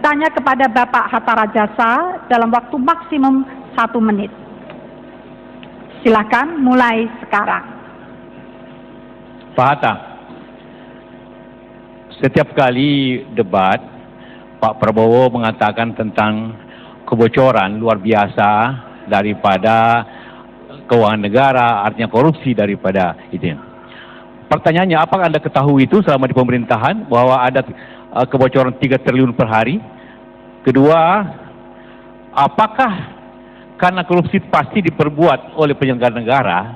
bertanya kepada Bapak Hatta Rajasa dalam waktu maksimum 1 menit. Silakan mulai sekarang. Pak Hatta, setiap kali debat, Pak Prabowo mengatakan tentang kebocoran luar biasa daripada keuangan negara, artinya korupsi daripada itu. Pertanyaannya, apakah Anda ketahui itu selama di pemerintahan bahwa ada kebocoran 3 triliun per hari? Kedua, apakah karena korupsi pasti diperbuat oleh penyelenggara negara,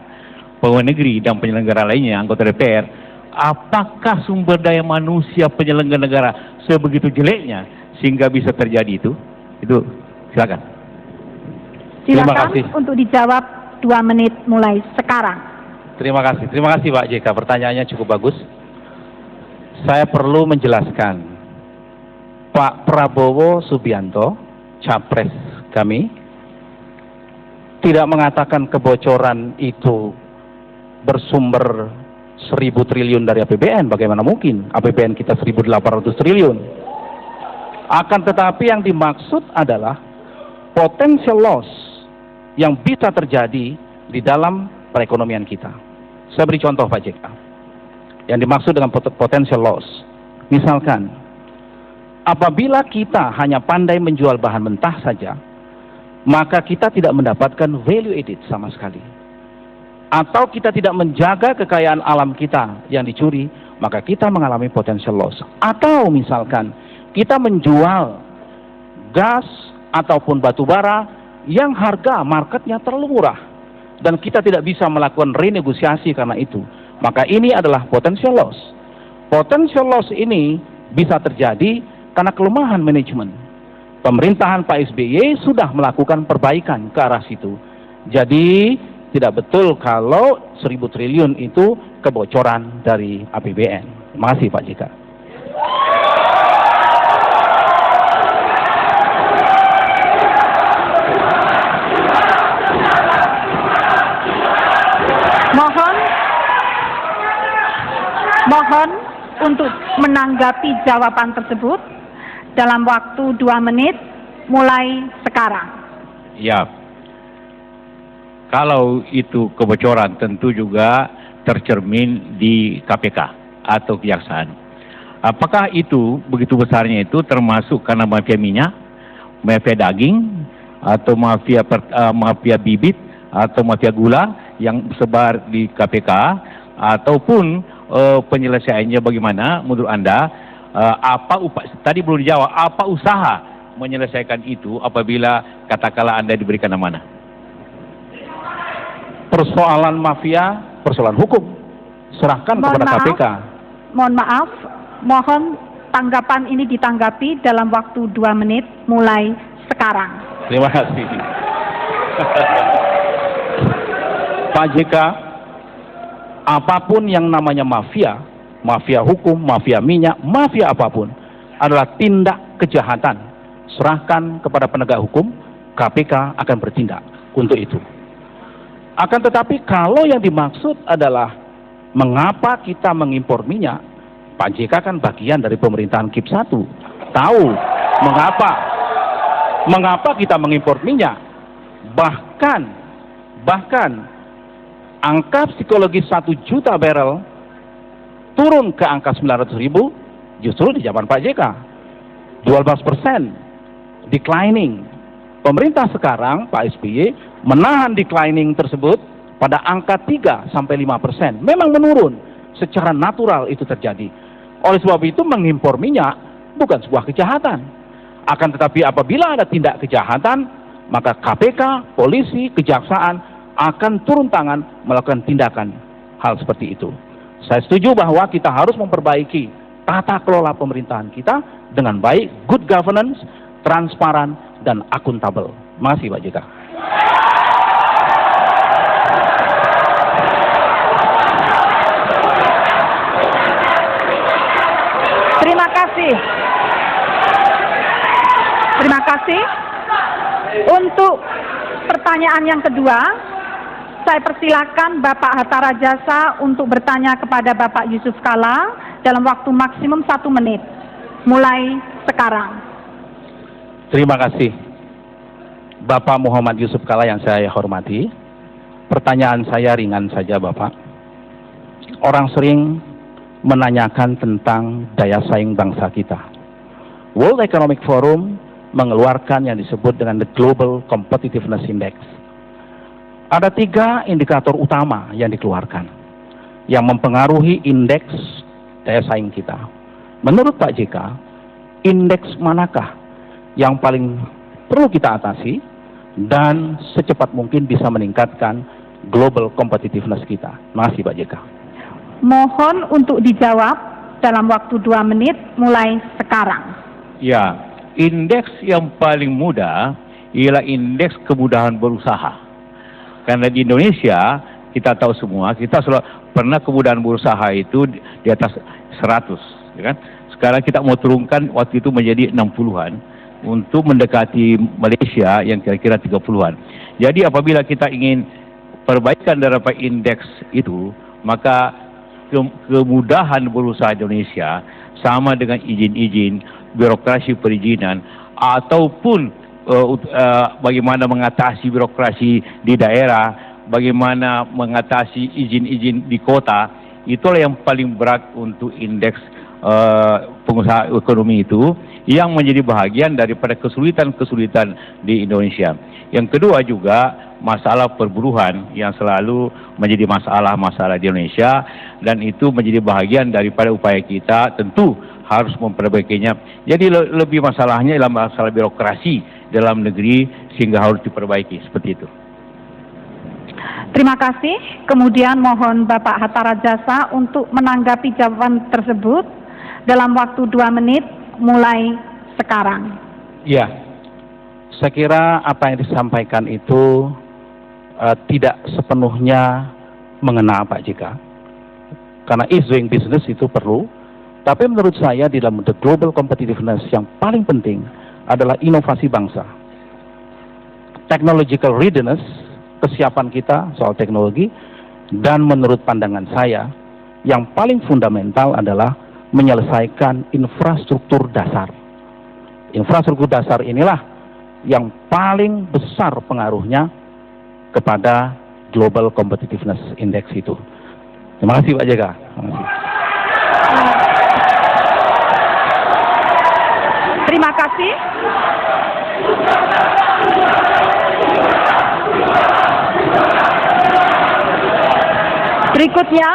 pegawai negeri dan penyelenggara lainnya, anggota DPR, apakah sumber daya manusia penyelenggara negara sebegitu jeleknya sehingga bisa terjadi itu? Itu silakan. Silakan untuk dijawab 2 menit mulai sekarang. Terima kasih Pak JK, pertanyaannya cukup bagus. Saya perlu menjelaskan, Pak Prabowo Subianto, capres kami, tidak mengatakan kebocoran itu bersumber 1.000 triliun dari APBN. Bagaimana mungkin? APBN kita 1.800 triliun. Akan tetapi yang dimaksud adalah potential loss yang bisa terjadi di dalam perekonomian kita. Saya beri contoh Pak JK. Yang dimaksud dengan potential loss, misalkan apabila kita hanya pandai menjual bahan mentah saja, maka kita tidak mendapatkan value added sama sekali. Atau kita tidak menjaga kekayaan alam kita yang dicuri, maka kita mengalami potential loss. Atau misalkan kita menjual gas ataupun batu bara yang harga marketnya terlalu murah dan kita tidak bisa melakukan renegosiasi karena itu, maka ini adalah potential loss. Potential loss ini bisa terjadi karena kelemahan manajemen. Pemerintahan Pak SBY sudah melakukan perbaikan ke arah situ. Jadi tidak betul kalau 1.000 triliun itu kebocoran dari APBN. Terima kasih Pak JK. Mohon untuk menanggapi jawaban tersebut dalam waktu 2 menit mulai sekarang. Ya, kalau itu kebocoran tentu juga tercermin di KPK atau kejaksaan. Apakah itu begitu besarnya itu termasuk karena mafia minyak, mafia daging, atau mafia bibit, atau mafia gula yang sebar di KPK, ataupun penyelesaiannya bagaimana menurut Anda? Tadi belum dijawab, apa usaha menyelesaikan itu apabila katakanlah Anda diberikan amanah? Persoalan mafia, persoalan hukum, serahkan kepada KPK. Mohon maaf, mohon tanggapan ini ditanggapi dalam waktu 2 menit mulai sekarang. Terima kasih. Pak JK, apapun yang namanya mafia, mafia hukum, mafia minyak, mafia apapun, adalah tindak kejahatan. Serahkan kepada penegak hukum, KPK akan bertindak untuk itu. Akan tetapi kalau yang dimaksud adalah mengapa kita mengimpor minyak, Pak JK kan bagian dari pemerintahan KIP 1. Tahu mengapa kita mengimpor minyak. Bahkan angka psikologis 1 juta barrel turun ke angka 900.000 justru di zaman Pak JK. 12% declining. Pemerintah sekarang, Pak SBY, menahan declining tersebut pada angka 3-5%. Memang menurun. Secara natural itu terjadi. Oleh sebab itu mengimpor minyak bukan sebuah kejahatan. Akan tetapi apabila ada tindak kejahatan, maka KPK, polisi, kejaksaan akan turun tangan melakukan tindakan hal seperti itu. Saya setuju bahwa kita harus memperbaiki tata kelola pemerintahan kita dengan baik, good governance, transparan, dan akuntabel. Terima kasih Pak JK. Terima kasih. Terima kasih. Untuk pertanyaan yang kedua, saya persilakan Bapak Hatta Rajasa untuk bertanya kepada Bapak Yusuf Kalla dalam waktu maksimum 1 menit. Mulai sekarang. Terima kasih Bapak Muhammad Yusuf Kalla yang saya hormati. Pertanyaan saya ringan saja Bapak. Orang sering menanyakan tentang daya saing bangsa kita. World Economic Forum mengeluarkan yang disebut dengan the Global Competitiveness Index. Ada 3 indikator utama yang dikeluarkan yang mempengaruhi indeks daya saing kita. Menurut Pak JK, indeks manakah yang paling perlu kita atasi dan secepat mungkin bisa meningkatkan global competitiveness kita? Terima kasih Pak JK. Mohon untuk dijawab dalam waktu 2 menit mulai sekarang. Ya, indeks yang paling mudah ialah indeks kemudahan berusaha. Karena di Indonesia, kita tahu semua, kita selalu pernah kemudahan berusaha itu di atas 100, ya kan? Sekarang kita mau turunkan waktu itu menjadi 60-an untuk mendekati Malaysia yang kira-kira 30-an. Jadi apabila kita ingin perbaikan daripada indeks itu, maka kemudahan berusaha Indonesia sama dengan izin-izin, birokrasi perizinan, ataupun bagaimana mengatasi birokrasi di daerah, bagaimana mengatasi izin-izin di kota, itulah yang paling berat untuk indeks pengusaha ekonomi itu, yang menjadi bahagian daripada kesulitan-kesulitan di Indonesia. Yang kedua juga masalah perburuan yang selalu menjadi masalah-masalah di Indonesia, dan itu menjadi bahagian daripada upaya kita tentu harus memperbaikinya. Jadi lebih masalahnya adalah masalah birokrasi dalam negeri sehingga harus diperbaiki, seperti itu. Terima kasih. Kemudian mohon Bapak Hatta Rajasa untuk menanggapi jawaban tersebut dalam waktu 2 menit mulai sekarang. Ya, saya kira apa yang disampaikan itu tidak sepenuhnya mengena Pak JK. Karena ease doing business itu perlu, tapi menurut saya di dalam the global competitiveness yang paling penting adalah inovasi bangsa. Technological readiness, kesiapan kita soal teknologi, dan menurut pandangan saya yang paling fundamental adalah menyelesaikan infrastruktur dasar. Infrastruktur dasar inilah yang paling besar pengaruhnya kepada Global Competitiveness Index itu. Terima kasih Pak JK. Terima kasih. Terima kasih. Berikutnya,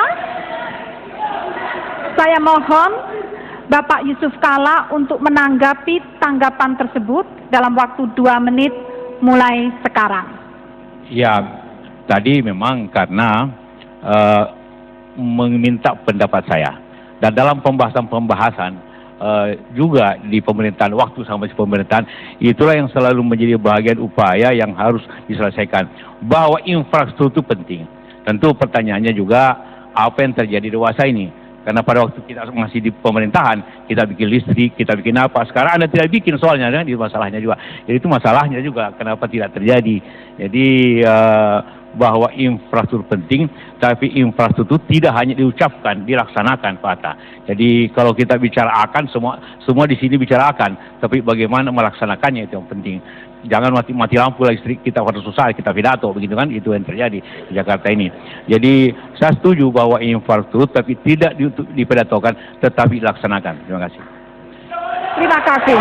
saya mohon Bapak Yusuf Kalla untuk menanggapi tanggapan tersebut dalam waktu 2 menit mulai sekarang. Ya, tadi memang karena meminta pendapat saya, dan dalam pembahasan juga di pemerintahan, waktu sampai pemerintahan, itulah yang selalu menjadi bagian upaya yang harus diselesaikan, bahwa infrastruktur penting. Tentu pertanyaannya juga apa yang terjadi dewasa ini, karena pada waktu kita masih di pemerintahan kita bikin listrik, kita bikin apa, sekarang Anda tidak bikin, soalnya kan itu masalahnya juga. Jadi itu masalahnya juga kenapa tidak terjadi. Jadi bahwa infrastruktur penting, tapi infrastruktur tidak hanya diucapkan, dilaksanakan Pak Hatta. Jadi kalau kita bicara akan, semua di sini bicara akan, tapi bagaimana melaksanakannya itu yang penting. Jangan mati lampu listrik kita harus susah, kita pidato begitu kan, itu yang terjadi di Jakarta ini. Jadi saya setuju bahwa infrastruktur tapi tidak dipidatokan, tetapi dilaksanakan. Terima kasih. Terima kasih.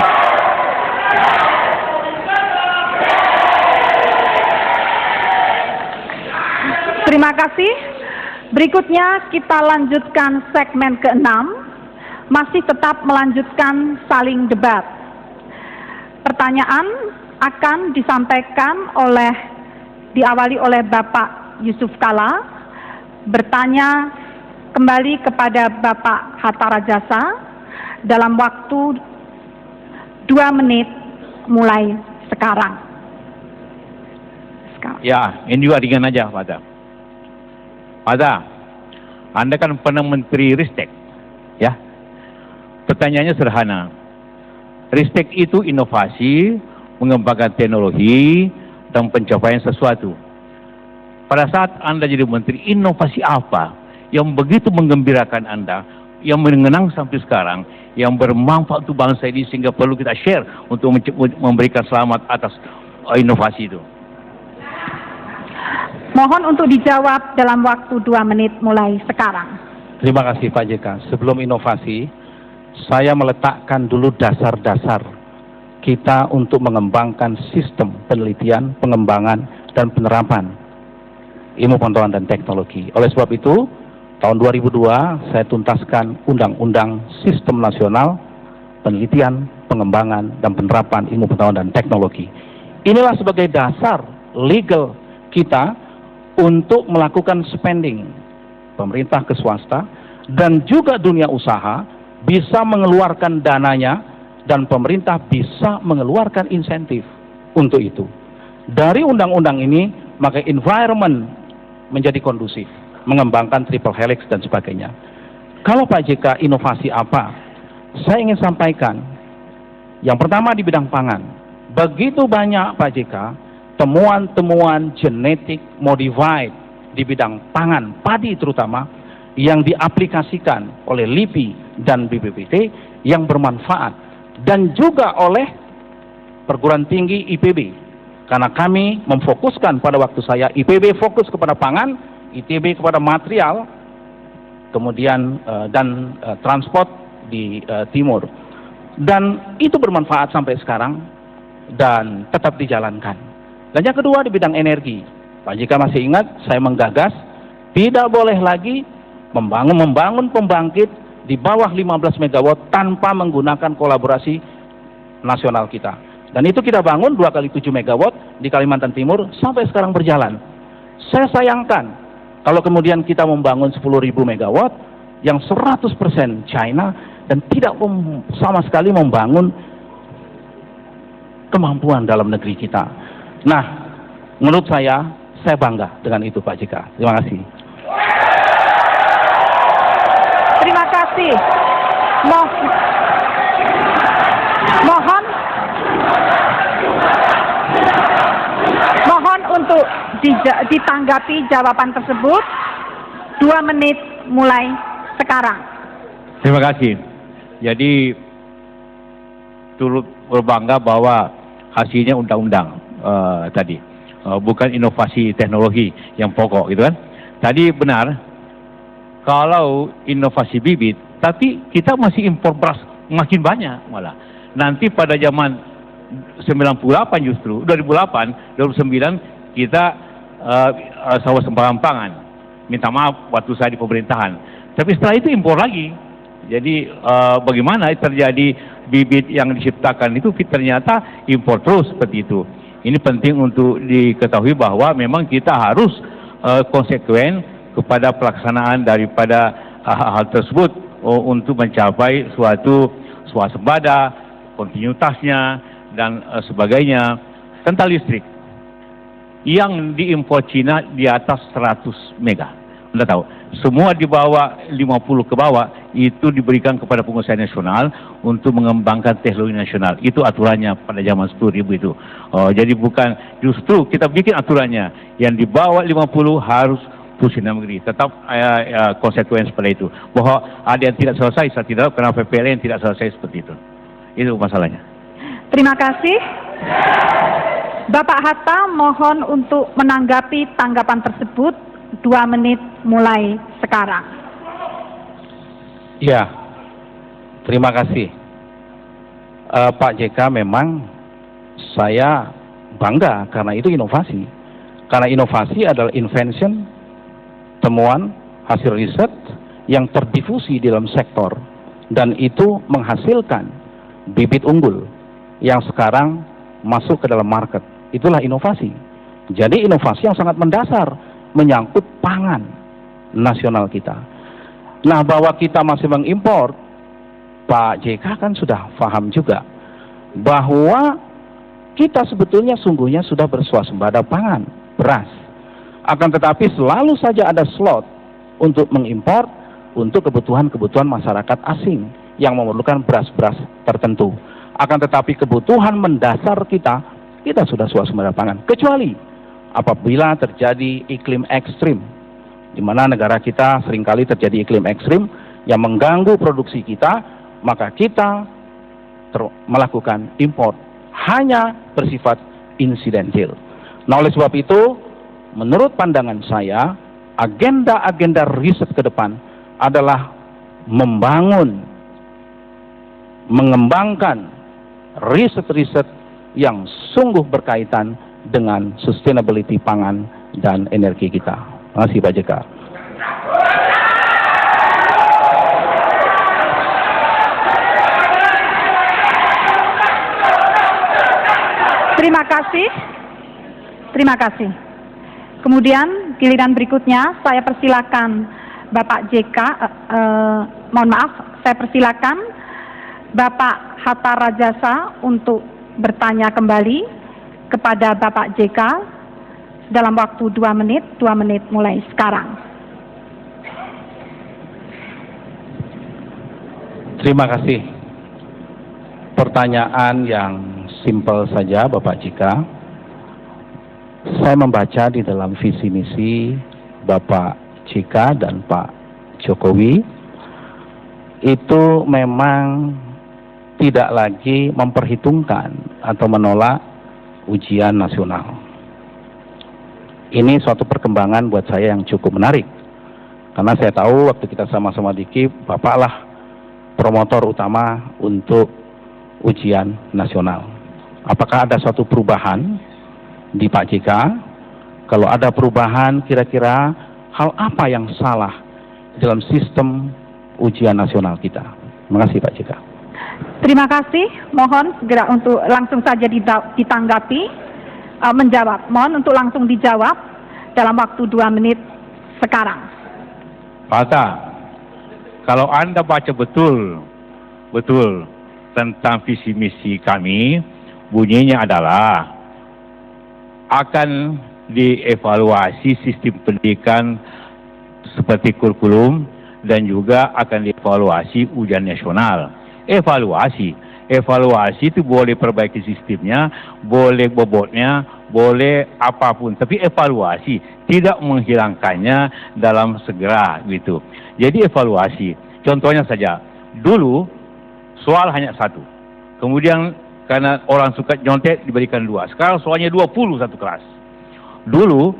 Terima kasih. Berikutnya kita lanjutkan segmen ke-6, masih tetap melanjutkan saling debat. Pertanyaan akan disampaikan diawali oleh Bapak Yusuf Kalla, bertanya kembali kepada Bapak Hatta Rajasa dalam waktu 2 menit mulai sekarang. Ya, ini juga ringan aja Pak Hatta. Pak Hatta, Anda kan pernah Menteri Ristek, ya. Pertanyaannya sederhana. Ristek itu inovasi, mengembangkan teknologi, dan pencapaian sesuatu. Pada saat Anda jadi Menteri, inovasi apa yang begitu menggembirakan Anda, yang mengenang sampai sekarang, yang bermanfaat untuk bangsa ini sehingga perlu kita share untuk memberikan selamat atas inovasi itu. Mohon untuk dijawab dalam waktu 2 menit mulai sekarang. Terima kasih Pak JK. Sebelum inovasi, saya meletakkan dulu dasar-dasar kita untuk mengembangkan sistem penelitian, pengembangan, dan penerapan ilmu pengetahuan dan teknologi. Oleh sebab itu, tahun 2002 saya tuntaskan Undang-Undang Sistem Nasional Penelitian, Pengembangan, dan Penerapan Ilmu Pengetahuan dan Teknologi. Inilah sebagai dasar legal kita untuk melakukan spending pemerintah ke swasta dan juga dunia usaha bisa mengeluarkan dananya dan pemerintah bisa mengeluarkan insentif untuk itu. Dari undang-undang ini maka environment menjadi kondusif, mengembangkan triple helix dan sebagainya. Kalau Pak JK inovasi apa? Saya ingin sampaikan yang pertama di bidang pangan. Begitu banyak Pak JK temuan-temuan genetik modified di bidang pangan, padi terutama, yang diaplikasikan oleh LIPI dan BPPT yang bermanfaat, dan juga oleh perguruan tinggi IPB. Karena kami memfokuskan pada waktu saya, IPB fokus kepada pangan, ITB kepada material, kemudian dan transport di timur. Dan itu bermanfaat sampai sekarang dan tetap dijalankan. Dan yang kedua di bidang energi, Pak JK masih ingat saya menggagas tidak boleh lagi membangun pembangkit di bawah 15 MW tanpa menggunakan kolaborasi nasional kita. Dan itu kita bangun 2 kali 7 MW di Kalimantan Timur sampai sekarang berjalan. Saya sayangkan kalau kemudian kita membangun 10.000 MW yang 100% China dan tidak sama sekali membangun kemampuan dalam negeri kita. Nah, menurut saya bangga dengan itu Pak JK. Terima kasih. Terima kasih. Mohon untuk ditanggapi jawaban tersebut. 2 menit mulai sekarang. Terima kasih. Jadi turut berbangga bahwa hasilnya undang-undang tadi, bukan inovasi teknologi yang pokok gitu kan. Tadi benar, kalau inovasi bibit, tapi kita masih impor beras makin banyak malah. Nanti pada zaman 98 justru, 2008, 2009 kita sawah-sembarangan pangan. Minta maaf waktu saya di pemerintahan. Tapi setelah itu impor lagi. Jadi bagaimana terjadi bibit yang diciptakan itu ternyata impor terus seperti itu. Ini penting untuk diketahui bahwa memang kita harus konsekuen kepada pelaksanaan daripada hal tersebut untuk mencapai suatu swasembada, kontinuitasnya, dan sebagainya. Tentang listrik, yang diimpor Cina di atas 100 mega. Anda tahu, semua di bawah 50 ke bawah itu diberikan kepada pengusaha nasional untuk mengembangkan teknologi nasional. Itu aturannya pada zaman 10.000 itu. Jadi bukan, justru kita bikin aturannya yang di bawah 50 harus pusing dalam negeri. Tetap konsekuen seperti itu. Bahwa ada yang tidak selesai, saya tidak tahu kenapa PLN tidak selesai seperti itu. Itu masalahnya. Terima kasih. Bapak Hatta mohon untuk menanggapi tanggapan tersebut. 2 menit mulai sekarang. Ya, terima kasih. Pak JK, memang saya bangga karena itu inovasi. Karena inovasi adalah invention, temuan, hasil riset yang terdifusi di dalam sektor. Dan itu menghasilkan bibit unggul yang sekarang masuk ke dalam market. Itulah inovasi. Jadi inovasi yang sangat mendasar menyangkut pangan nasional kita. Nah, bahwa kita masih mengimpor, Pak JK kan sudah paham juga bahwa kita sebetulnya sungguhnya sudah berswasembada pangan, beras. Akan tetapi selalu saja ada slot untuk mengimpor untuk kebutuhan-kebutuhan masyarakat asing yang memerlukan beras-beras tertentu. Akan tetapi kebutuhan mendasar kita sudah swasembada pangan. Kecuali apabila terjadi iklim ekstrim, di mana negara kita seringkali terjadi iklim ekstrim yang mengganggu produksi kita, maka kita melakukan import hanya bersifat insidentil. Nah, oleh sebab itu, menurut pandangan saya, agenda-agenda riset ke depan adalah mengembangkan riset-riset yang sungguh berkaitan dengan sustainability pangan dan energi kita. Terima kasih Pak JK. Terima kasih. Kemudian giliran berikutnya saya persilakan Bapak JK, mohon maaf, saya persilakan Bapak Hatta Rajasa untuk bertanya kembali kepada Bapak JK dalam waktu 2 menit mulai sekarang. Terima kasih. Pertanyaan yang simpel saja Bapak JK. Saya membaca di dalam visi misi Bapak JK dan Pak Jokowi itu memang tidak lagi memperhitungkan atau menolak ujian nasional. Ini suatu perkembangan buat saya yang cukup menarik. Karena saya tahu waktu kita sama-sama di KIP, Bapaklah promotor utama untuk ujian nasional. Apakah ada suatu perubahan di Pak JK? Kalau ada perubahan, kira-kira hal apa yang salah dalam sistem ujian nasional kita? Terima kasih Pak JK. Terima kasih. Mohon segera untuk langsung saja ditanggapi, menjawab. Mohon untuk langsung dijawab dalam waktu 2 menit sekarang. Pak Hatta, kalau Anda baca betul tentang visi misi kami, bunyinya adalah akan dievaluasi sistem pendidikan seperti kurikulum dan juga akan dievaluasi ujian nasional. Evaluasi itu boleh perbaiki sistemnya, boleh bobotnya, boleh apapun, tapi evaluasi, tidak menghilangkannya dalam segera gitu. Jadi evaluasi. Contohnya saja, dulu soal hanya 1, kemudian karena orang suka nyontek diberikan 2. Sekarang soalnya 20 satu kelas. Dulu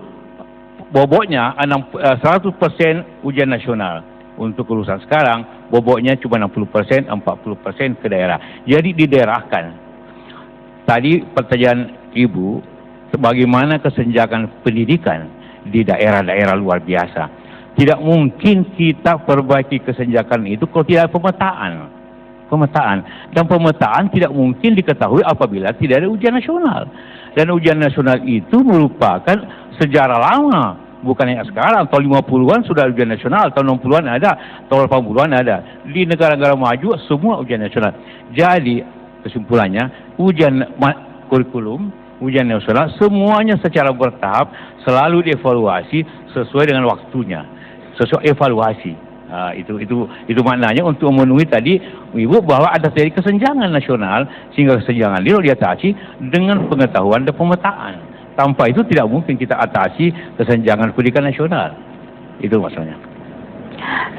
bobotnya 100% ujian nasional untuk kelulusan. Sekarang bobotnya cuma 60%, 40% ke daerah. Jadi didaerahkan. Tadi pertanyaan Ibu, bagaimana kesenjangan pendidikan di daerah-daerah luar biasa. Tidak mungkin kita perbaiki kesenjangan itu kalau tidak ada pemetaan. Dan pemetaan tidak mungkin diketahui apabila tidak ada ujian nasional. Dan ujian nasional itu merupakan sejarah lama, bukan yang sekarang. Tahun 50-an sudah ujian nasional, tahun 60-an ada, tahun 80-an ada. Di negara-negara maju semua ujian nasional. Jadi kesimpulannya, ujian kurikulum, ujian nasional semuanya secara bertahap selalu dievaluasi sesuai dengan waktunya, sesuai evaluasi. Itu maknanya untuk memenuhi tadi Ibu bahwa ada dari kesenjangan nasional, sehingga kesenjangan itu diatasi dengan pengetahuan dan pemetaan. Tanpa itu tidak mungkin kita atasi kesenjangan pendidikan nasional. Itu maksudnya.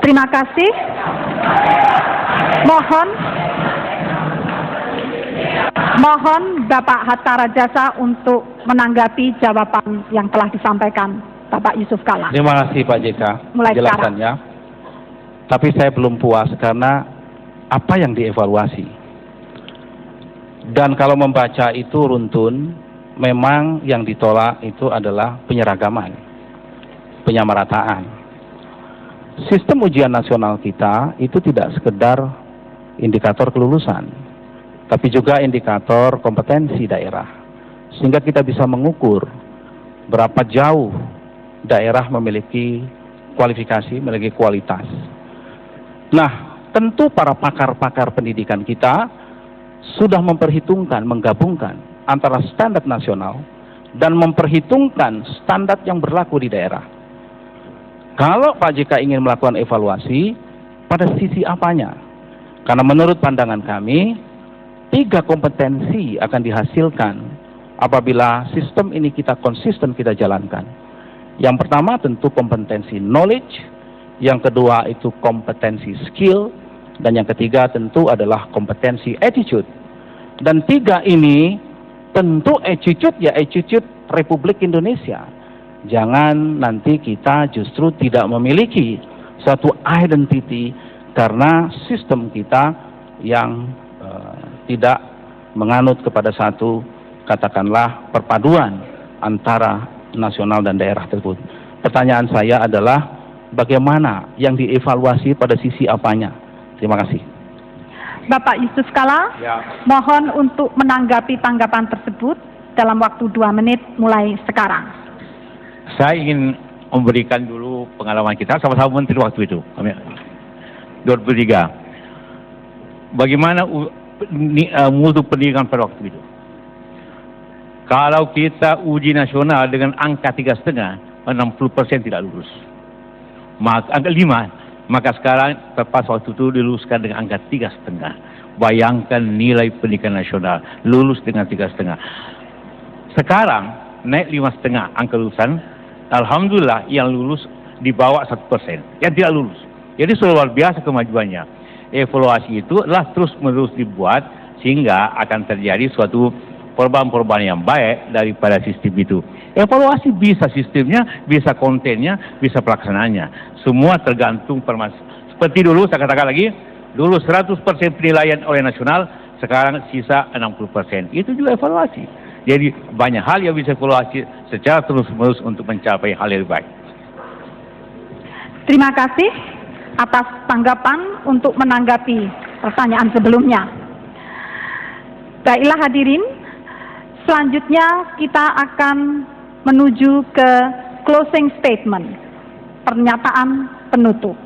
Terima kasih. Mohon Bapak Hatta Rajasa untuk menanggapi jawaban yang telah disampaikan Bapak Yusuf Kalla. Terima kasih Pak JK penjelasannya. Tapi saya belum puas karena apa yang dievaluasi. Dan kalau membaca itu runtun, memang yang ditolak itu adalah penyeragaman, penyamarataan. Sistem ujian nasional kita itu tidak sekedar indikator kelulusan, tapi juga indikator kompetensi daerah. Sehingga kita bisa mengukur berapa jauh daerah memiliki kualifikasi, memiliki kualitas. Nah, tentu para pakar-pakar pendidikan kita sudah memperhitungkan, menggabungkan antara standar nasional dan memperhitungkan standar yang berlaku di daerah. Kalau Pak JK ingin melakukan evaluasi, pada sisi apanya? Karena menurut pandangan kami, 3 kompetensi akan dihasilkan apabila sistem ini kita konsisten kita jalankan. Yang pertama tentu kompetensi knowledge, yang kedua itu kompetensi skill, dan yang ketiga tentu adalah kompetensi attitude. Dan tiga ini tentu attitude ya attitude Republik Indonesia. Jangan nanti kita justru tidak memiliki suatu identity karena sistem kita yang tidak menganut kepada satu, katakanlah, perpaduan antara nasional dan daerah tersebut. Pertanyaan saya adalah bagaimana yang dievaluasi pada sisi apanya? Terima kasih. Bapak Yusuf Kala, mohon untuk menanggapi tanggapan tersebut dalam waktu 2 menit mulai sekarang. Saya ingin memberikan dulu pengalaman kita sama-sama menteri waktu itu, 2003. Bagaimana mutu pendidikan pada waktu itu? Kalau kita uji nasional dengan angka 3,5, 60% tidak lulus. Maka angka 5, maka sekarang tepat waktu itu diluluskan dengan angka 3,5. Bayangkan nilai pendidikan nasional lulus dengan 3,5. Sekarang naik 5,5 angka lulusan. Alhamdulillah yang lulus di bawah 1%, yang tidak lulus. Jadi luar biasa kemajuannya. Evaluasi itu adalah terus-menerus dibuat sehingga akan terjadi suatu perubahan-perubahan yang baik daripada sistem itu. Evaluasi bisa sistemnya, bisa kontennya, bisa pelaksanaannya. Semua tergantung seperti dulu, saya katakan lagi, dulu 100% penilaian oleh nasional, sekarang sisa 60%. Itu juga evaluasi. Jadi banyak hal yang bisa evaluasi secara terus-menerus untuk mencapai hal yang baik. Terima kasih atas tanggapan untuk menanggapi pertanyaan sebelumnya. Baiklah hadirin, selanjutnya kita akan menuju ke closing statement, pernyataan penutup.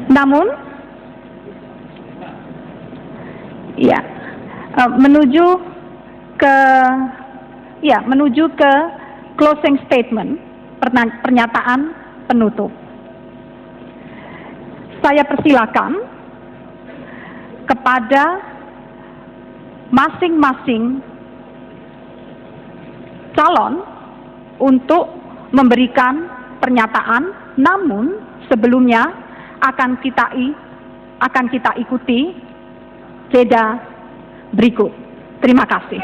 Namun, ya, menuju ke closing statement, pernyataan penutup. Saya persilakan kepada masing-masing calon untuk memberikan pernyataan, namun sebelumnya akan kita ikuti jeda berikut. Terima kasih.